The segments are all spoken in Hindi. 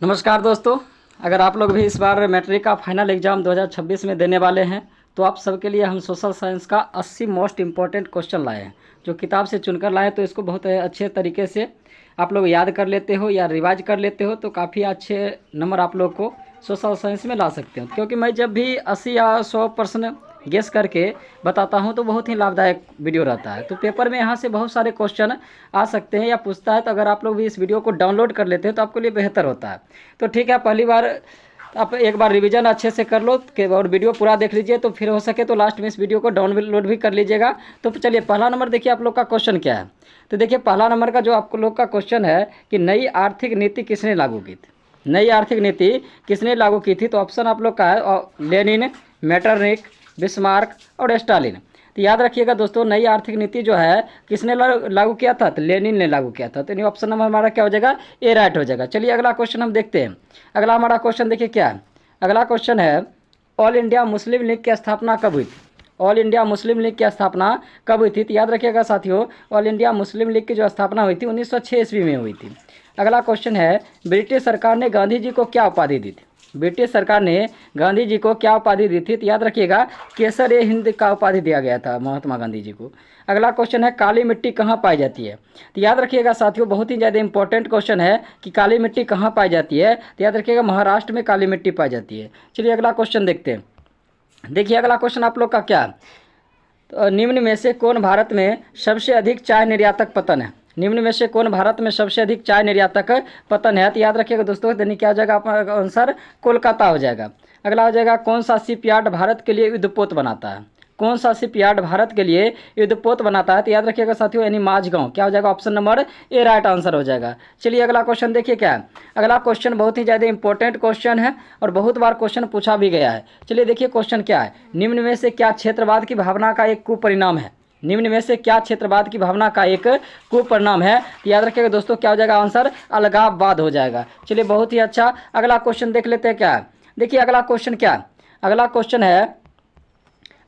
नमस्कार दोस्तों। अगर आप लोग भी इस बार मैट्रिक का फाइनल एग्ज़ाम 2026 में देने वाले हैं तो आप सबके लिए हम सोशल साइंस का 80 मोस्ट इम्पॉर्टेंट क्वेश्चन लाए हैं, जो किताब से चुनकर लाए। तो इसको बहुत अच्छे तरीके से आप लोग याद कर लेते हो या रिवाइज कर लेते हो तो काफ़ी अच्छे नंबर आप लोग को सोशल साइंस में ला सकते हो। क्योंकि मैं जब भी 80 या 100% गेस करके बताता हूं तो बहुत ही लाभदायक वीडियो रहता है। तो पेपर में यहाँ से बहुत सारे क्वेश्चन आ सकते हैं या पूछता है, तो अगर आप लोग भी इस वीडियो को डाउनलोड कर लेते हैं तो आपके लिए बेहतर होता है। तो ठीक है, पहली बार आप एक बार रिवीजन अच्छे से कर लो और वीडियो पूरा देख लीजिए, तो फिर हो सके तो लास्ट में इस वीडियो को डाउनलोड भी कर लीजिएगा। तो चलिए, पहला नंबर देखिए आप लोग का क्वेश्चन क्या है। तो देखिए, पहला नंबर का जो आप लोग का क्वेश्चन है कि नई आर्थिक नीति किसने लागू की थी। नई आर्थिक नीति किसने लागू की थी? तो ऑप्शन आप लोग का है लेनिन, मेटरनिक, बिस्मार्क और स्टालिन। तो याद रखिएगा दोस्तों, नई आर्थिक नीति जो है किसने लागू किया था? तो लेनिन ने लागू किया था। तो ऑप्शन नंबर हमारा क्या हो जाएगा? ए राइट हो जाएगा। चलिए अगला क्वेश्चन हम देखते हैं। अगला हमारा क्वेश्चन देखिए क्या है। अगला क्वेश्चन है ऑल इंडिया मुस्लिम लीग की स्थापना कब हुई थी? ऑल इंडिया मुस्लिम लीग की स्थापना कब हुई थी? तो याद रखिएगा साथियों, ऑल इंडिया मुस्लिम लीग की जो स्थापना हुई थी 1906 ईस्वी में हुई थी। अगला क्वेश्चन है ब्रिटिश सरकार ने गांधी जी को क्या उपाधि दी थी? ब्रिटिश सरकार ने गांधी जी को क्या उपाधि दी थी? तो याद रखिएगा केसर ए हिंद का उपाधि दिया गया था महात्मा गांधी जी को। अगला क्वेश्चन है काली मिट्टी कहाँ पाई जाती है? तो याद रखिएगा साथियों, बहुत ही ज़्यादा इंपॉर्टेंट क्वेश्चन है कि काली मिट्टी कहाँ पाई जाती है। तो याद रखिएगा महाराष्ट्र में काली मिट्टी पाई जाती है। चलिए अगला क्वेश्चन देखते हैं। देखिए अगला क्वेश्चन आप लोग का क्या है। तो निम्न में से कौन भारत में सबसे अधिक चाय निर्यातक पतन है? निम्न में से कौन भारत में सबसे अधिक चाय निर्यातक पतन है? तो याद रखिएगा दोस्तों, यानी क्या हो जाएगा आपका आंसर? कोलकाता हो जाएगा। अगला हो जाएगा कौन सा शिपयार्ड भारत के लिए युद्धपोत बनाता है? कौन सा शिपयार्ड भारत के लिए युद्धपोत बनाता है? तो याद रखिएगा साथियों, यानी माझगांव। क्या हो जाएगा? Option number A right answer हो जाएगा। चलिए अगला क्वेश्चन देखिए क्या है। अगला क्वेश्चन बहुत ही ज़्यादा इंपॉर्टेंट क्वेश्चन है और बहुत बार क्वेश्चन पूछा भी गया है। चलिए देखिए क्वेश्चन क्या है। निम्न में से क्या क्षेत्रवाद की भावना का एक कुपरिणाम है? निम्न में से क्या क्षेत्रवाद की भावना का एक कुपरिणाम है? तो याद रखिएगा दोस्तों, क्या हो जाएगा आंसर? अलगाववाद हो जाएगा। चलिए बहुत ही अच्छा, अगला क्वेश्चन देख लेते हैं क्या है। देखिए अगला क्वेश्चन क्या है। अगला क्वेश्चन है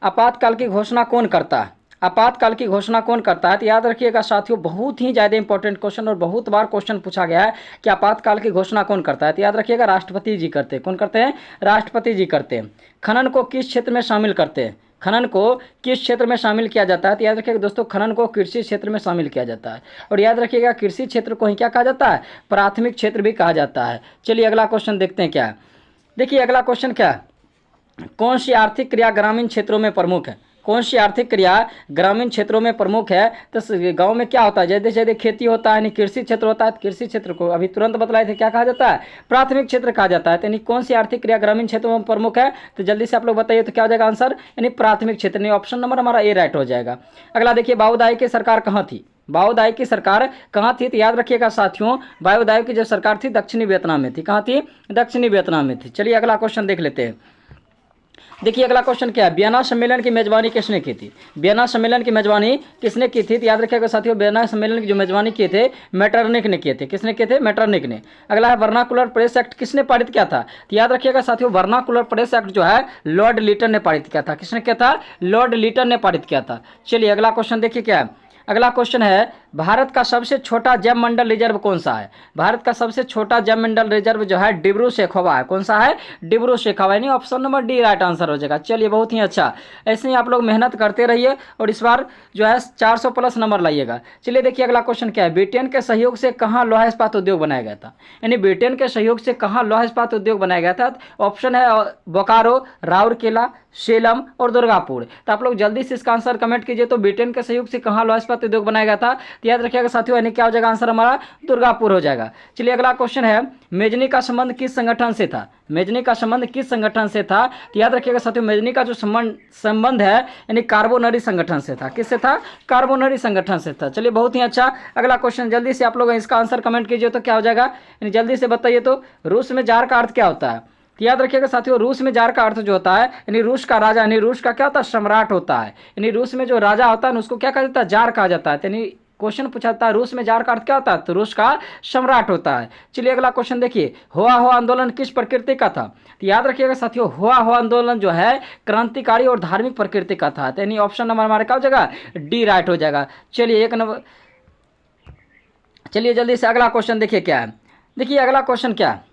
आपातकाल की घोषणा कौन करता है? आपातकाल की घोषणा कौन करता है? तो याद रखिएगा साथियों, बहुत ही ज़्यादा इंपॉर्टेंट क्वेश्चन और बहुत बार क्वेश्चन पूछा गया है कि आपातकाल की घोषणा कौन करता है। तो याद रखिएगा राष्ट्रपति जी करते हैं। कौन करते हैं? राष्ट्रपति जी करते हैं। खनन को किस क्षेत्र में शामिल करते हैं? खनन को किस क्षेत्र में शामिल किया जाता है? तो याद रखिएगा दोस्तों, खनन को कृषि क्षेत्र में शामिल किया जाता है। और याद रखिएगा कृषि क्षेत्र को ही क्या कहा जाता है? प्राथमिक क्षेत्र भी कहा जाता है। चलिए अगला क्वेश्चन देखते हैं क्या है। देखिए अगला क्वेश्चन क्या है। कौन सी आर्थिक क्रिया ग्रामीण क्षेत्रों में प्रमुख है? कौन सी आर्थिक क्रिया ग्रामीण क्षेत्रों में प्रमुख है? तो गांव में क्या होता है? जैसे जैसे खेती होता है, यानी कृषि क्षेत्र होता है। कृषि क्षेत्र को अभी तुरंत बतलाए थे, क्या कहा जाता है? प्राथमिक क्षेत्र कहा जाता है। तो यानी कौन सी आर्थिक क्रिया ग्रामीण क्षेत्रों में प्रमुख है? तो जल्दी से आप लोग बताइए, तो क्या हो जाएगा आंसर? यानी प्राथमिक क्षेत्र। नहीं, ऑप्शन नंबर हमारा ए राइट हो जाएगा। अगला देखिए, बाबूदाई की सरकार कहाँ थी? बाबूदाई की सरकार कहाँ थी? तो याद रखिएगा साथियों, बाबूदाई की जो सरकार थी दक्षिणी वियतनाम में थी। कहाँ थी? दक्षिणी वियतनाम में थी। चलिए अगला क्वेश्चन देख लेते हैं। देखिए अगला क्वेश्चन क्या है। वियना सम्मेलन की मेजबानी किसने की थी? वियना सम्मेलन की मेजबानी किसने की थी? तो याद रखिएगा साथियों, वियना सम्मेलन की जो मेजबानी किए थे मेटरनिक ने किए थे। किसने किए थे? मेटरनिक ने। अगला है वर्नाकुलर प्रेस एक्ट किसने पारित किया था? तो याद रखिएगा साथियों, वर्नाकुलर प्रेस एक्ट जो है लॉर्ड लिटन ने पारित किया था। किसने किया था? लॉर्ड लिटन ने पारित किया था। चलिए अगला क्वेश्चन देखिए क्या है। अगला क्वेश्चन है भारत का सबसे छोटा जैव मंडल रिजर्व कौन सा है? भारत का सबसे छोटा जैव मंडल रिजर्व जो है डिब्रू सैखोवा है। कौन सा है? डिब्रू सैखोवा। यानी option number D right answer हो जाएगा। चलिए बहुत ही अच्छा, ऐसे ही आप लोग मेहनत करते रहिए और इस बार जो है 400 प्लस नंबर लाइएगा। चलिए देखिए अगला क्वेश्चन क्या है। ब्रिटेन के सहयोग से कहाँ लोहा इस्पात उद्योग बनाया गया था? यानी ब्रिटेन के सहयोग से कहाँ लोहा इस्पात उद्योग बनाया गया था? ऑप्शन है बोकारो, राउरकेला, सेलम और दुर्गापुर। तो आप लोग जल्दी से इसका आंसर कमेंट कीजिए। तो ब्रिटेन के सहयोग से कहाँ लोहा इस्पात उद्योग बनाया गया था? तो याद रखिएगा साथियों, यानी क्या हो जाएगा आंसर हमारा? दुर्गापुर हो जाएगा। चलिए अगला क्वेश्चन है मेजनी का संबंध किस संगठन से था? मेजनी का संबंध किस संगठन से था? तो याद रखिएगा साथियों, मेजनी का जो संबंध है यानी कार्बोनरी संगठन से था। किससे था? कार्बोनरी संगठन से था। चलिए बहुत ही अच्छा, अगला क्वेश्चन जल्दी से आप लोग इसका आंसर कमेंट कीजिए। तो क्या हो जाएगा, यानी जल्दी से बताइए। तो रूस में जार का अर्थ क्या होता है? तो याद रखिएगा साथियों, रूस में जार का अर्थ जो होता है यानी रूस का राजा, यानी रूस का क्या होता है? सम्राट होता है। यानी रूस में जो राजा होता है उसको क्या कहा जाता है? जार कहा जाता है। यानी क्वेश्चन पूछा था रूस में जार का अर्थ क्या होता है? तो रूस का सम्राट होता है। चलिए अगला क्वेश्चन देखिए, हुआ हुआ आंदोलन किस प्रकृति का था? तो याद रखिएगा साथियों, हुआ हुआ आंदोलन जो है क्रांतिकारी और धार्मिक प्रकृति का था। यानी ऑप्शन नंबर हमारा क्या हो जाएगा? डी राइट हो जाएगा। चलिए एक नंबर, चलिए जल्दी से अगला क्वेश्चन देखिए क्या है। देखिए अगला क्वेश्चन क्या है।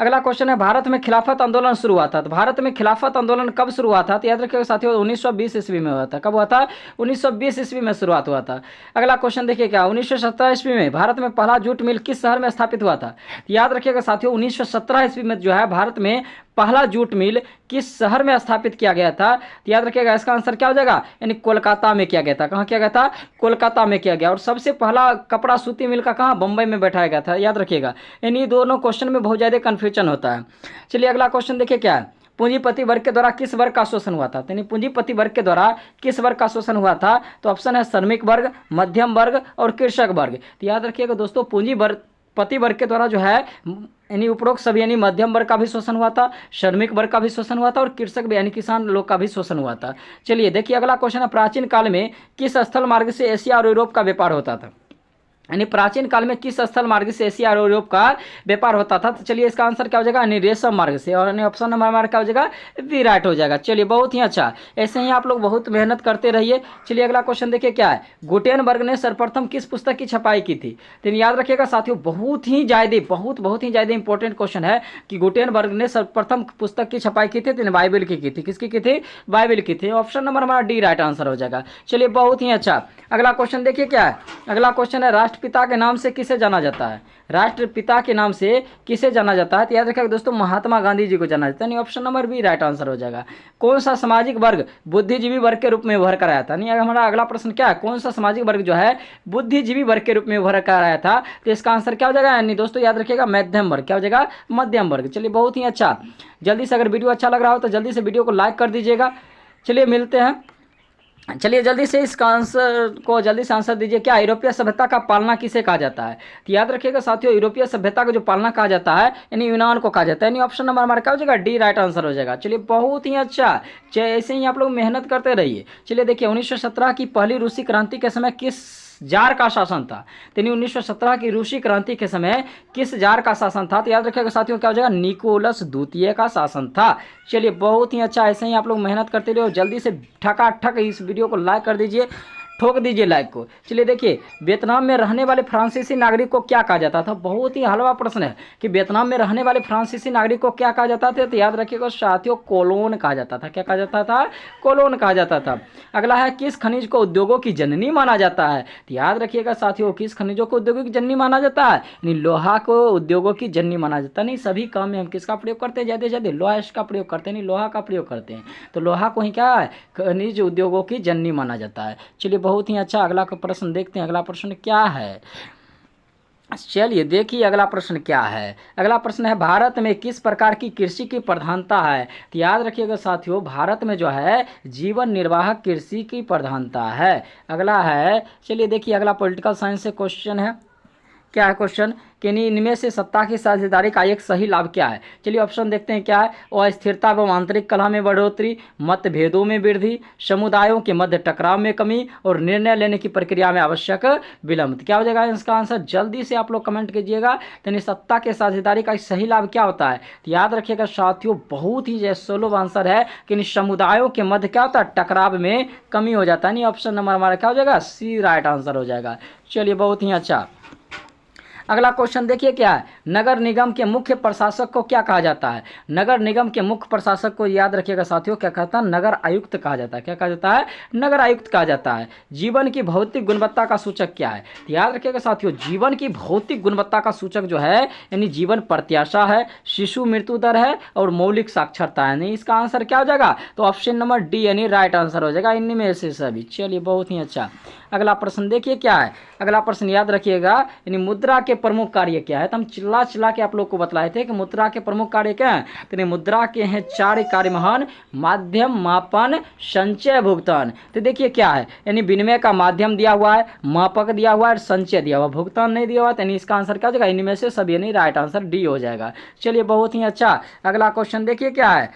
अगला क्वेश्चन है, भारत में खिलाफत आंदोलन शुरू हुआ था। तो भारत में खिलाफत आंदोलन कब शुरू हुआ था? तो याद रखिएगा साथियों 1920 ईस्वी में हुआ था। कब हुआ था? 1920 ईस्वी में शुरुआत हुआ था। अगला क्वेश्चन देखिए क्या, 1917 ईस्वी में भारत में पहला जूट मिल किस शहर में स्थापित हुआ था? तो याद रखिएगा साथियों 1917 ईस्वी में जो है भारत में पहला जूट मिल किस शहर में स्थापित किया गया था? तो याद रखिएगा इसका आंसर क्या हो जाएगा, यानी कोलकाता में किया गया था। कहाँ किया गया था? कोलकाता में किया गया। और सबसे पहला कपड़ा सूती मिल का कहाँ? बम्बई में बैठाया गया था। याद रखिएगा, यानी दोनों क्वेश्चन में बहुत ज़्यादा कन्फ्यूजन होता है। चलिए अगला क्वेश्चन देखिए क्या है, पूंजीपति वर्ग के द्वारा किस वर्ग का शोषण हुआ था? यानी पूंजीपति वर्ग के द्वारा किस वर्ग का शोषण हुआ था? तो ऑप्शन है श्रमिक वर्ग, मध्यम वर्ग और कृषक वर्ग। तो याद रखिएगा दोस्तों पति वर्ग के द्वारा जो है यानी उपरोक्त सभी यानी मध्यम वर्ग का भी शोषण हुआ था, श्रमिक वर्ग का भी शोषण हुआ था और कृषक यानी किसान लोग का भी शोषण हुआ था। चलिए देखिए अगला क्वेश्चन है, प्राचीन काल में किस स्थल मार्ग से एशिया और यूरोप का व्यापार होता था? यानी प्राचीन काल में किस स्थल मार्ग से एशिया और यूरोप का व्यापार होता था? तो चलिए इसका आंसर क्या हो जाएगा, यानी रेशम मार्ग से। और ऑप्शन नंबर हमारा क्या हो जाएगा, बी राइट हो जाएगा। चलिए बहुत ही अच्छा, ऐसे ही आप लोग बहुत मेहनत करते रहिए। चलिए अगला क्वेश्चन देखिए क्या है, गुटेनबर्ग ने सर्वप्रथम किस पुस्तक की छपाई की थी? तो याद रखिएगा साथियों बहुत ही ज़्यादा इंपॉर्टेंट क्वेश्चन है कि गुटेनबर्ग ने सर्वप्रथम पुस्तक की छपाई की थी, तो बाइबल की थी। किसकी की थी? बाइबल की थी। ऑप्शन नंबर हमारा डी राइट आंसर हो जाएगा। चलिए बहुत ही अच्छा, अगला क्वेश्चन देखिए क्या है, अगला क्वेश्चन है, राष्ट्रपिता के नाम से किसे जाना जाता है? राष्ट्रपिता के नाम से किसे जाना जाता है? तो याद रखिएगा दोस्तों महात्मा गांधी जी को जाना जाता है। नहीं option number B right answer हो जाएगा। कौन सा सामाजिक वर्ग बुद्धिजीवी वर्ग के रूप में उभर कर आया था? नहीं हमारा अगला प्रश्न क्या है, कौन सा सामाजिक वर्ग जो है बुद्धिजीवी वर्ग के रूप में उभर कर आया था? तो इसका आंसर क्या हो जाएगा, यानी दोस्तों याद रखिएगा मध्यम वर्ग। क्या हो जाएगा? मध्यम वर्ग। चलिए बहुत ही अच्छा, जल्दी से अगर वीडियो अच्छा लग रहा हो तो जल्दी से वीडियो को लाइक कर दीजिएगा। चलिए मिलते हैं, चलिए जल्दी से इसका आंसर को जल्दी से आंसर दीजिए। क्या यूरोपीय सभ्यता का पालना किसे कहा जाता है? तो याद रखिएगा साथियों यूरोपीय सभ्यता को जो पालना कहा जाता है यानी यूनान को कहा जाता है। यानी ऑप्शन नंबर हमारा क्या हो जाएगा, डी राइट आंसर हो जाएगा। चलिए बहुत ही अच्छा, ऐसे ही आप लोग मेहनत करते रहिए। चलिए देखिए 1917 की पहली रूसी क्रांति के समय किस जार का शासन था? यानी 1917 की रूसी क्रांति के समय किस जार का शासन था? तो याद रखिएगा साथियों क्या हो जाएगा, निकोलस द्वितीय का शासन था। चलिए बहुत ही अच्छा, ऐसे ही आप लोग मेहनत करते रहिए और जल्दी से ठकाठक इस वीडियो को लाइक कर दीजिए, ठोक दीजिए लाइक को। चलिए देखिए वियतनाम में रहने वाले फ्रांसीसी नागरिक को क्या कहा जाता था? बहुत ही हलवा प्रश्न है कि वियतनाम में रहने वाले फ्रांसीसी नागरिक को क्या कहा जाता था? तो याद रखिएगा साथियों कोलोन कहा जाता था। क्या कहा जाता था? कोलोन कहा जाता था। अगला है, किस खनिज को उद्योगों की जननी माना जाता है? तो याद रखिएगा साथियों किस खनिजों को उद्योगों की जननी माना जाता है? यानी लोहा को उद्योगों की जननी माना जाता है। नहीं सभी काम में हम किसका प्रयोग करते हैं? ज़्यादा से ज़्यादा लोहा का प्रयोग करते हैं, नहीं लोहा का प्रयोग करते हैं। तो लोहा को ही क्या है, खनिज उद्योगों की जननी माना जाता है। चलिए बहुत ही अच्छा, अगला का प्रश्न देखते हैं। अगला प्रश्न क्या है, चलिए देखिए अगला प्रश्न क्या है। अगला प्रश्न है, भारत में किस प्रकार की कृषि की प्रधानता है? तो याद रखिएगा साथियों भारत में जो है जीवन निर्वाह कृषि की प्रधानता है। अगला है, चलिए देखिए अगला पॉलिटिकल साइंस से क्वेश्चन है। क्या है क्वेश्चन कि इनमें से सत्ता की साझेदारी का एक सही लाभ क्या है? चलिए ऑप्शन देखते हैं क्या है, अस्थिरता एवं आंतरिक कलह में बढ़ोतरी, मतभेदों में वृद्धि, समुदायों के मध्य टकराव में कमी और निर्णय लेने की प्रक्रिया में आवश्यक विलंब। क्या हो जाएगा इसका आंसर? जल्दी से आप लोग कमेंट कीजिएगा। यानी सत्ता के साझेदारी का सही लाभ क्या होता है? तो याद रखिएगा साथियों बहुत ही सोलो आंसर है कि समुदायों के मध्य क्या होता है, टकराव में कमी हो जाता है। नहीं ऑप्शन नंबर हमारा क्या हो जाएगा, सी राइट आंसर हो जाएगा। चलिए बहुत ही अच्छा, अगला क्वेश्चन देखिए क्या है, नगर निगम के मुख्य प्रशासक को क्या कहा जाता है? नगर निगम के मुख्य प्रशासक को याद रखिएगा साथियों क्या कहता है, नगर आयुक्त कहा जाता है। क्या कहा जाता है? नगर आयुक्त कहा जाता है। जीवन की भौतिक गुणवत्ता का सूचक क्या है? याद रखिएगा साथियों जीवन की भौतिक गुणवत्ता का सूचक जो है यानी जीवन प्रत्याशा है, शिशु मृत्यु दर है और मौलिक साक्षरता है। नहीं इसका आंसर क्या हो जाएगा, तो ऑप्शन नंबर डी यानी राइट आंसर हो जाएगा इनमें से सभी। चलिए बहुत ही अच्छा, अगला प्रश्न देखिए क्या है। अगला प्रश्न याद रखिएगा यानी मुद्रा के प्रमुख कार्य क्या है? तो हम चिल्ला चिल्ला के आप लोग को बतलाए थे कि मुद्रा के प्रमुख कार्य क्या है। तो मुद्रा के हैं 4 कार्य महान, माध्यम, मापन, संचय, भुगतान। तो देखिए क्या है यानी विनिमय का माध्यम दिया हुआ है, मापक दिया हुआ है, संचय दिया हुआ, भुगतान नहीं दिया हुआ। यानी इसका आंसर क्या हो जाएगा, इनमें से सभी यानी राइट आंसर डी हो जाएगा। चलिए बहुत ही अच्छा, अगला क्वेश्चन देखिए क्या है।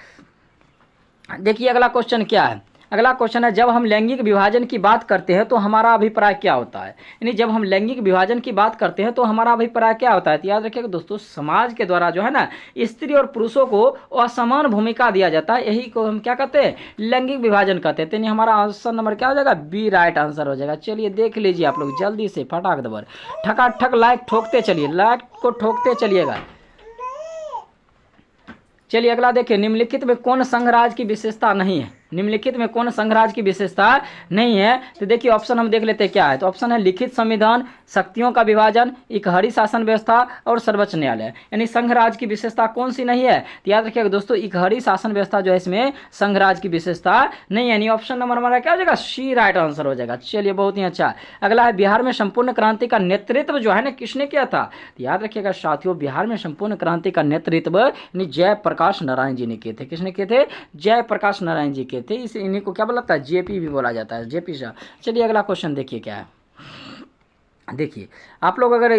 देखिए अगला क्वेश्चन क्या है। अगला क्वेश्चन है, जब हम लैंगिक विभाजन की बात करते हैं तो हमारा अभिप्राय क्या होता है? यानी जब हम लैंगिक विभाजन की बात करते हैं तो हमारा अभिप्राय क्या होता है? तो याद रखिएगा दोस्तों समाज के द्वारा जो है ना स्त्री और पुरुषों को असमान भूमिका दिया जाता है, यही को हम क्या कहते हैं, लैंगिक विभाजन कहते हैं। यानी हमारा आंसर नंबर क्या हो जाएगा, बी राइट आंसर हो जाएगा। चलिए देख लीजिए आप लोग जल्दी से फटाक दबर ठकाठक लाइक ठोकते चलिए, लाइक को ठोकते चलिएगा। चलिए अगला देखिए, निम्नलिखित में कौन संघ राज्य की विशेषता नहीं है? निम्नलिखित में कौन संघ राज्य की विशेषता नहीं है? तो देखिए ऑप्शन हम देख लेते हैं क्या है। तो ऑप्शन है लिखित संविधान, शक्तियों का विभाजन, इकहरी शासन व्यवस्था और सर्वोच्च न्यायालय। यानी संघ राज्य की विशेषता कौन सी नहीं है? तो याद रखिएगा दोस्तों, इकहरी शासन व्यवस्था जो है इसमें संघ राज्य की विशेषता नहीं है। यानी ऑप्शन नंबर हमारा क्या हो जाएगा? सी राइट आंसर हो जाएगा। चलिए बहुत ही अच्छा। अगला है, बिहार में संपूर्ण क्रांति का नेतृत्व जो है ना किसने किया था? तो याद रखिएगा साथियों, बिहार में संपूर्ण क्रांति का नेतृत्व यानी जयप्रकाश नारायण जी ने किए थे। किसने किए थे? जयप्रकाश नारायण जी किए थे। इस इन्हीं को क्या बोला जाता है? जेपी भी बोला जाता है, जेपी शाह। चलिए अगला क्वेश्चन देखिए क्या है। देखिए आप लोग अगर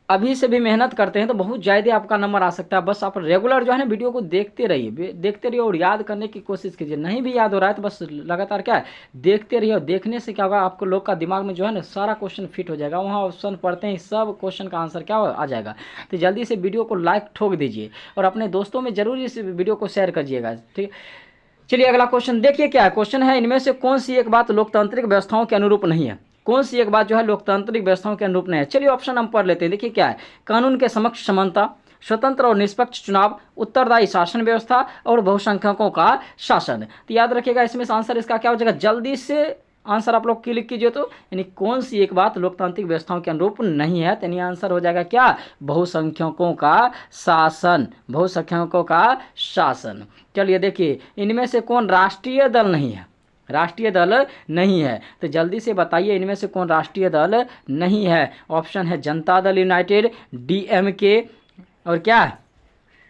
अभी से भी मेहनत करते हैं तो बहुत ज़्यादा आपका नंबर आ सकता है। बस आप रेगुलर जो है ना वीडियो को देखते रहिए और याद करने की कोशिश कीजिए। नहीं भी याद हो रहा है तो बस लगातार क्या है, देखते रहिए। और देखने से क्या होगा, आपको लोग का दिमाग में जो है ना सारा क्वेश्चन फिट हो जाएगा। वहाँ ऑप्शन पढ़ते हैं सब क्वेश्चन का आंसर क्या आ जाएगा। तो जल्दी से वीडियो को लाइक ठोक दीजिए और अपने दोस्तों में जरूर इस वीडियो को शेयर करिएगा, ठीक। चलिए अगला क्वेश्चन देखिए क्या है। क्वेश्चन है, इनमें से कौन सी एक बात लोकतांत्रिक व्यवस्थाओं के अनुरूप नहीं है? कौन सी एक बात जो है लोकतांत्रिक व्यवस्थाओं के अनुरूप नहीं है? चलिए ऑप्शन हम पढ़ लेते हैं। देखिए क्या है, कानून के समक्ष समानता, स्वतंत्र और निष्पक्ष चुनाव, उत्तरदायी शासन व्यवस्था और बहुसंख्यकों का शासन। तो याद रखिएगा इसमें से आंसर इसका क्या हो जाएगा? जल्दी से आंसर आप लोग क्लिक कीजिए। तो यानी कौन सी एक बात लोकतांत्रिक व्यवस्थाओं के अनुरूप नहीं है? तो यानी आंसर हो जाएगा क्या? बहुसंख्यकों का शासन, बहुसंख्यकों का शासन। चलिए देखिए, इनमें से कौन राष्ट्रीय दल नहीं है? राष्ट्रीय दल नहीं है तो जल्दी से बताइए इनमें से कौन राष्ट्रीय दल नहीं है? ऑप्शन है जनता दल यूनाइटेड, डीएमके और क्या है?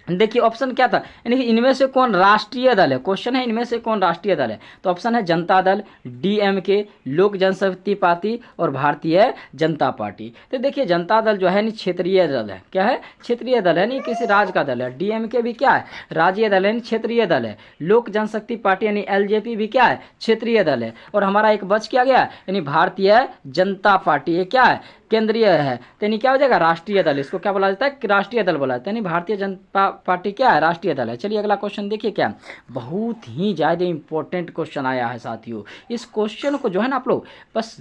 देखिए ऑप्शन क्या था, यानी कि इनमें से कौन राष्ट्रीय दल है? क्वेश्चन है इनमें से कौन राष्ट्रीय दल है? तो ऑप्शन है जनता दल, डीएमके, लोक जनशक्ति पार्टी और भारतीय जनता पार्टी। तो देखिए जनता दल जो है नहीं क्षेत्रीय दल है। क्या है? क्षेत्रीय दल है, नहीं किसी राज्य का दल है। डीएमके भी क्या है? राज्य दल है, नहीं क्षेत्रीय दल है। लोक जनशक्ति पार्टी यानी एलजेपी भी क्या है? क्षेत्रीय दल है। और हमारा एक बच क्या गया, यानी भारतीय जनता पार्टी, ये क्या है? केंद्रीय है। तो यानी क्या हो जाएगा? राष्ट्रीय दल। इसको क्या बोला जाता है? राष्ट्रीय दल बोला जाता है। यानी भारतीय जनता पार्टी क्या है? राष्ट्रीय दल है। चलिए अगला क्वेश्चन देखिए क्या, बहुत ही ज़्यादा इंपॉर्टेंट क्वेश्चन आया है साथियों। इस क्वेश्चन को जो है ना आप लोग बस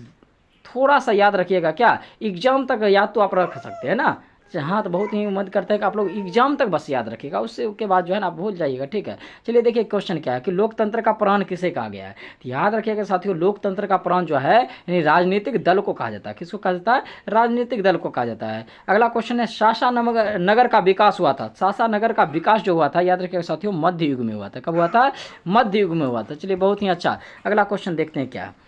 थोड़ा सा याद रखिएगा। क्या एग्जाम तक याद तो आप रख सकते हैं ना? हाँ, तो बहुत ही उम्मीद करते हैं कि आप लोग एग्जाम तक बस याद रखिएगा, उससे के बाद जो है ना आप भूल जाइएगा, ठीक है। चलिए देखिए क्वेश्चन क्या है कि लोकतंत्र का प्राण किसे कहा गया है? तो याद रखिएगा साथियों, लोकतंत्र का प्राण जो है यानी राजनीतिक दल को कहा जाता है। किसको कहा जाता है? राजनीतिक दल को कहा जाता है। अगला क्वेश्चन है, शासा नगर का विकास हुआ था। शासा नगर का विकास जो हुआ था याद रखिएगा साथियों, मध्य युग में हुआ था। कब हुआ था? मध्य युग में हुआ था। चलिए बहुत ही अच्छा। अगला क्वेश्चन देखते हैं क्या है।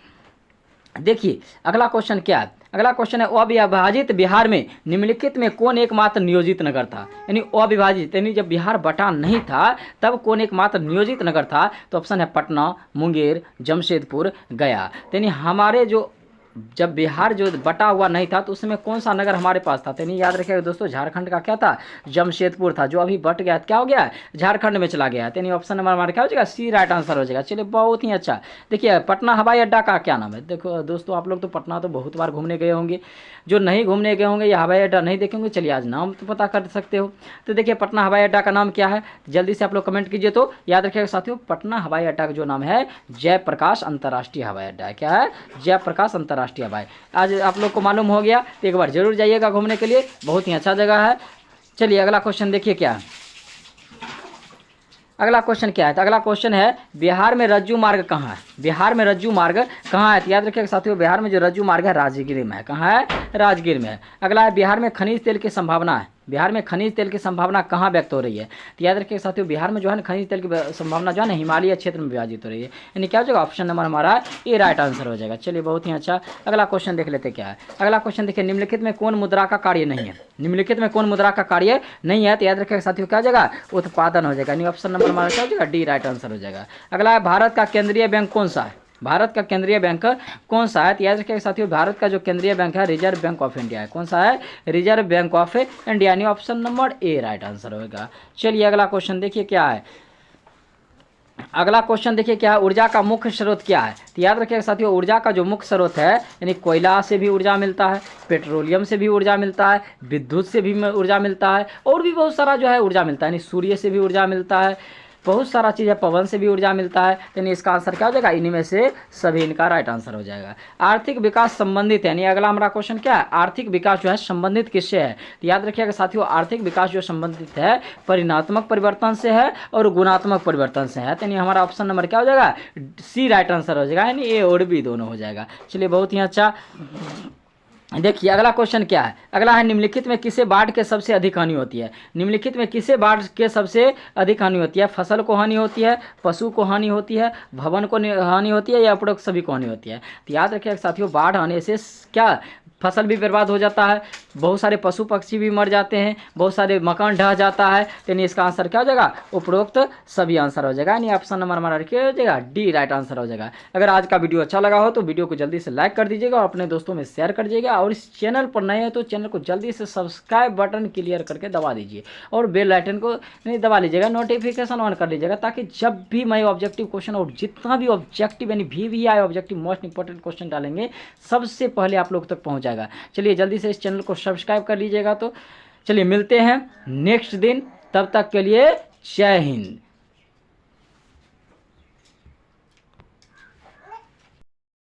देखिए अगला क्वेश्चन क्या है। अगला क्वेश्चन है, अविभाजित बिहार में निम्नलिखित में कौन एकमात्र नियोजित नगर था? यानी अविभाजित यानी जब बिहार बटा नहीं था तब कौन एकमात्र नियोजित नगर था? तो ऑप्शन है पटना, मुंगेर, जमशेदपुर, गया। यानी हमारे जो जब बिहार जो बटा हुआ नहीं था तो उसमें कौन सा नगर हमारे पास था? तो नहीं याद रखिएगा दोस्तों, झारखंड का क्या था? जमशेदपुर था। जो अभी बट गया क्या हो गया? झारखंड में चला गया। यानी ऑप्शन नंबर हमारा क्या हो जाएगा? सी राइट आंसर हो जाएगा। चलिए बहुत ही अच्छा। देखिए पटना हवाई अड्डा का क्या नाम है? देखो दोस्तों, आप लोग तो पटना तो बहुत बार घूमने गए होंगे। जो नहीं घूमने गए होंगे या हवाई अड्डा नहीं देखे होंगे, चलिए आज नाम तो पता कर सकते हो। तो देखिए पटना हवाई अड्डा का नाम क्या है? जल्दी से आप लोग कमेंट कीजिए। तो याद रखिएगा साथियों, पटना हवाई अड्डा का जो नाम है जयप्रकाश अंतर्राष्ट्रीय हवाई अड्डा है। क्या है? जयप्रकाश अंतर्राष्ट्रीय हवाई। आज आप लोग को मालूम हो गया तो एक बार जरूर जाइएगा घूमने के लिए, बहुत ही अच्छा जगह है। चलिए अगला क्वेश्चन देखिए क्या है। अगला क्वेश्चन क्या है? तो अगला क्वेश्चन है, बिहार में रज्जू मार्ग कहाँ है? बिहार में रज्जू मार्ग कहाँ है? तो याद रखिएगा साथियों, बिहार में जो रज्जू मार्ग है राजगीर में है। कहाँ है? राजगीर में है। अगला है, बिहार में खनिज तेल की संभावना है। बिहार में खनिज तेल की संभावना कहाँ व्यक्त हो रही है? तो याद रखिएगा साथियों, बिहार में जो है ना खनिज तेल की संभावना जो है ना हिमालय क्षेत्र में विभाजित हो रही है। यानी क्या हो जाएगा? ऑप्शन नंबर हमारा ए राइट आंसर हो जाएगा। चलिए बहुत ही अच्छा। अगला क्वेश्चन देख लेते क्या है। अगला क्वेश्चन देखिए, निम्नलिखित में कौन मुद्रा का कार्य नहीं है? निम्नलिखित में कौन मुद्रा का कार्य नहीं है? तो याद रखिएगा साथियों, क्या हो जाएगा? उत्पादन हो जाएगा। यानी ऑप्शन नंबर हमारा क्या हो जाएगा? डी राइट आंसर हो जाएगा। अगला है, भारत का केंद्रीय बैंक कौन सा है? भारत का केंद्रीय बैंक कौन सा है? तो याद रखिएगा साथियों, भारत का जो केंद्रीय बैंक है रिजर्व बैंक ऑफ इंडिया है। कौन सा है? Reserve bank of India. यानी option number A right answer होगा। चलिए अगला क्वेश्चन देखिए क्या है। अगला क्वेश्चन देखिए क्या है, ऊर्जा का मुख्य स्रोत क्या है? तो याद रखिएगा साथियों, ऊर्जा का जो मुख्य स्रोत है यानी कोयला से भी ऊर्जा मिलता है, पेट्रोलियम से भी ऊर्जा मिलता है, विद्युत से भी ऊर्जा मिलता है और भी बहुत सारा जो है ऊर्जा मिलता है। यानी सूर्य से भी ऊर्जा मिलता है, बहुत सारा चीज़ है, पवन से भी ऊर्जा मिलता है, यानी इसका आंसर क्या हो जाएगा, इन्हीं में से सभी इनका राइट आंसर हो जाएगा। आर्थिक विकास संबंधित, यानी अगला हमारा क्वेश्चन क्या है, आर्थिक विकास जो है संबंधित किससे है। तो याद रखिएगा साथियों, आर्थिक विकास जो संबंधित है परिणात्मक परिवर्तन से है और गुणात्मक परिवर्तन से है। यानी हमारा ऑप्शन नंबर क्या हो जाएगा, सी राइट आंसर हो जाएगा, यानी ए और बी दोनों हो जाएगा। चलिए बहुत ही अच्छा। देखिए अगला क्वेश्चन क्या है, अगला है निम्नलिखित में किसे बाढ़ के सबसे अधिक हानि होती है। निम्नलिखित में किसे बाढ़ के सबसे अधिक हानि होती है। फसल को हानि होती है, पशु को हानि होती है, भवन को हानि होती है, या उपरोक्त सभी को हानि होती है। तो याद रखिए साथियों, बाढ़ आने से क्या फसल भी बर्बाद हो जाता है, बहुत सारे पशु पक्षी भी मर जाते हैं, बहुत सारे मकान ढह जाता है। यानी इसका आंसर क्या हो जाएगा, उपरोक्त सभी आंसर हो जाएगा, यानी ऑप्शन नंबर हमारा रखिए हो जाएगा डी राइट आंसर हो जाएगा। अगर आज का वीडियो अच्छा लगा हो तो वीडियो को जल्दी से लाइक कर दीजिएगा और अपने दोस्तों में शेयर कर दीजिएगा, और इस चैनल पर नए हैं तो चैनल को जल्दी से सब्सक्राइब बटन क्लियर करके दबा दीजिए और बेल आइकन को नहीं दबा लीजिएगा, नोटिफिकेशन ऑन कर लीजिएगा, ताकि जब भी मैं ऑब्जेक्टिव क्वेश्चन और जितना भी ऑब्जेक्टिव यानी VVI objective most important question डालेंगे सबसे पहले आप लोग तक पहुँच जाएगा। चलिए जल्दी से इस चैनल को सब्सक्राइब कर लीजिएगा। तो चलिए मिलते हैं नेक्स्ट दिन, तब तक के लिए जय हिंद।